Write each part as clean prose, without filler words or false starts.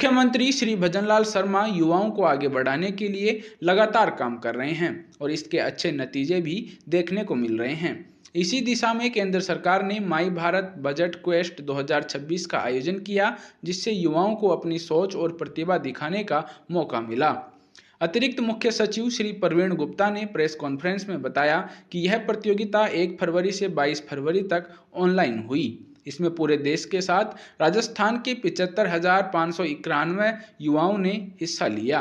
मुख्यमंत्री श्री भजनलाल शर्मा युवाओं को आगे बढ़ाने के लिए लगातार काम कर रहे हैं और इसके अच्छे नतीजे भी देखने को मिल रहे हैं। इसी दिशा में केंद्र सरकार ने माई भारत बजट क्वेस्ट 2026 का आयोजन किया, जिससे युवाओं को अपनी सोच और प्रतिभा दिखाने का मौका मिला। अतिरिक्त मुख्य सचिव श्री प्रवीण गुप्ता ने प्रेस कॉन्फ्रेंस में बताया कि यह प्रतियोगिता 1 फरवरी से 22 फरवरी तक ऑनलाइन हुई। इसमें पूरे देश के साथ राजस्थान के 75,591 युवाओं ने हिस्सा लिया।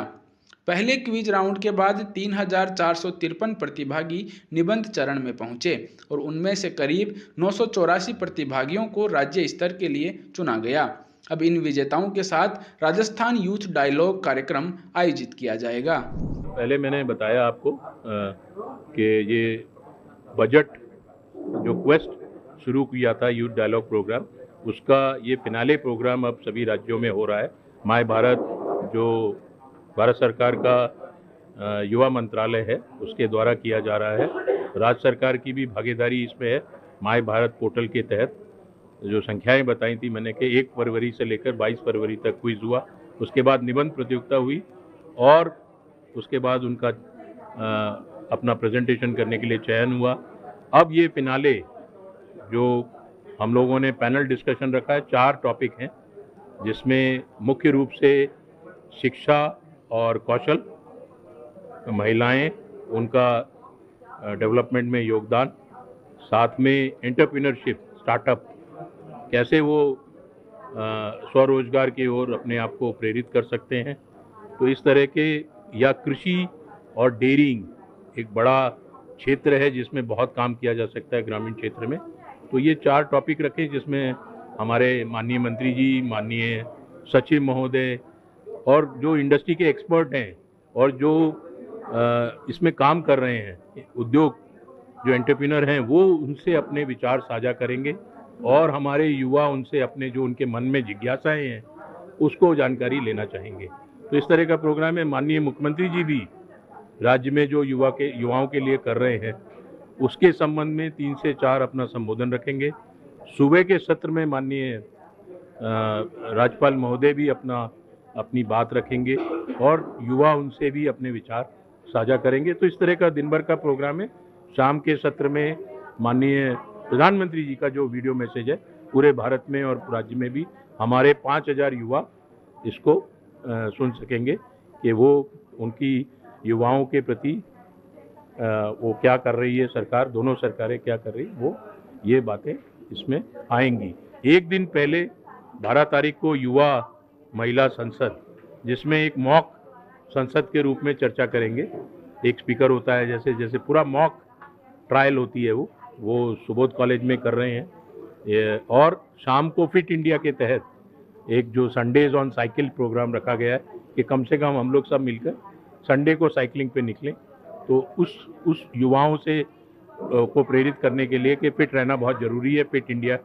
पहले क्विज राउंड के बाद 3,453 प्रतिभागी निबंध चरण में पहुंचे और उनमें से करीब 984 प्रतिभागियों को राज्य स्तर के लिए चुना गया। अब इन विजेताओं के साथ राजस्थान यूथ डायलॉग कार्यक्रम आयोजित किया जाएगा। पहले मैंने बताया आपको कि ये बजट जो क्वेस्ट शुरू किया था यूथ डायलॉग प्रोग्राम, उसका ये फिनाले प्रोग्राम अब सभी राज्यों में हो रहा है। माय भारत जो भारत सरकार का युवा मंत्रालय है उसके द्वारा किया जा रहा है। राज्य सरकार की भी भागीदारी इसमें है। माय भारत पोर्टल के तहत जो संख्याएं बताई थी मैंने कि 1 फरवरी से लेकर 22 फरवरी तक क्विज हुआ, उसके बाद निबंध प्रतियोगिता हुई और उसके बाद उनका अपना प्रेजेंटेशन करने के लिए चयन हुआ। अब ये फिनाले जो हम लोगों ने पैनल डिस्कशन रखा है, 4 टॉपिक हैं जिसमें मुख्य रूप से शिक्षा और कौशल, महिलाएं, उनका डेवलपमेंट में योगदान, साथ में एंटरप्रेन्योरशिप, स्टार्टअप, कैसे वो स्वरोजगार की ओर अपने आप को प्रेरित कर सकते हैं। तो इस तरह के, या कृषि और डेयरिंग एक बड़ा क्षेत्र है जिसमें बहुत काम किया जा सकता है ग्रामीण क्षेत्र में। तो ये 4 टॉपिक रखे जिसमें हमारे माननीय मंत्री जी, माननीय सचिव महोदय और जो इंडस्ट्री के एक्सपर्ट हैं और जो इसमें काम कर रहे हैं उद्योग, जो एंटरप्रेन्योर हैं, वो उनसे अपने विचार साझा करेंगे और हमारे युवा उनसे अपने जो उनके मन में जिज्ञासाएं हैं उसको जानकारी लेना चाहेंगे। तो इस तरह का प्रोग्राम है। माननीय मुख्यमंत्री जी भी राज्य में जो युवाओं के लिए कर रहे हैं उसके संबंध में 3 से 4 अपना संबोधन रखेंगे। सुबह के सत्र में माननीय राज्यपाल महोदय भी अपनी बात रखेंगे और युवा उनसे भी अपने विचार साझा करेंगे। तो इस तरह का दिन भर का प्रोग्राम है। शाम के सत्र में माननीय प्रधानमंत्री जी का जो वीडियो मैसेज है, पूरे भारत में और राज्य में भी हमारे 5,000 युवा इसको सुन सकेंगे कि वो उनकी युवाओं के प्रति वो क्या कर रही है सरकार, दोनों सरकारें क्या कर रही, वो ये बातें इसमें आएंगी। एक दिन पहले 12 तारीख को युवा महिला संसद, जिसमें एक मॉक संसद के रूप में चर्चा करेंगे। एक स्पीकर होता है, जैसे पूरा मॉक ट्रायल होती है वो सुबोध कॉलेज में कर रहे हैं। और शाम को फिट इंडिया के तहत एक जो संडेज ऑन साइकिल प्रोग्राम रखा गया है कि कम से कम हम लोग सब मिलकर संडे को साइकिलिंग पे निकलें। तो उस युवाओं से को प्रेरित करने के लिए कि फिट रहना बहुत ज़रूरी है फिट इंडिया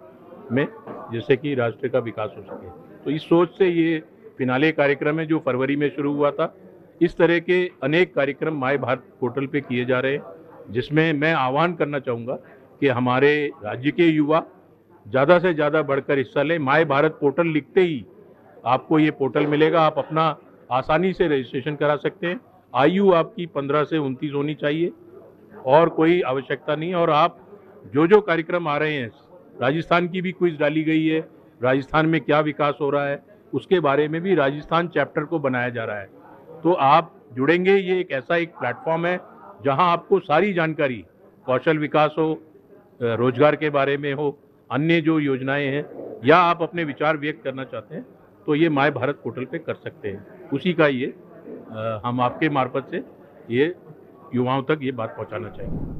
में, जिससे कि राष्ट्र का विकास हो सके। तो इस सोच से ये फिनाले कार्यक्रम है जो फरवरी में शुरू हुआ था। इस तरह के अनेक कार्यक्रम माय भारत पोर्टल पे किए जा रहे हैं, जिसमें मैं आह्वान करना चाहूँगा कि हमारे राज्य के युवा ज़्यादा से ज़्यादा बढ़कर हिस्सा लें। माय भारत पोर्टल लिखते ही आपको ये पोर्टल मिलेगा, आप अपना आसानी से रजिस्ट्रेशन करा सकते हैं। आयु आपकी 15 से 29 होनी चाहिए और कोई आवश्यकता नहीं। और आप जो कार्यक्रम आ रहे हैं, राजस्थान की भी क्विज डाली गई है, राजस्थान में क्या विकास हो रहा है उसके बारे में भी राजस्थान चैप्टर को बनाया जा रहा है। तो आप जुड़ेंगे, ये एक ऐसा एक प्लेटफॉर्म है जहां आपको सारी जानकारी, कौशल विकास हो, रोजगार के बारे में हो, अन्य जो योजनाएं हैं, या आप अपने विचार व्यक्त करना चाहते हैं तो ये माय भारत पोर्टल पे कर सकते हैं। उसी का ये हम आपके मार्फत से ये युवाओं तक ये बात पहुंचाना चाहेंगे।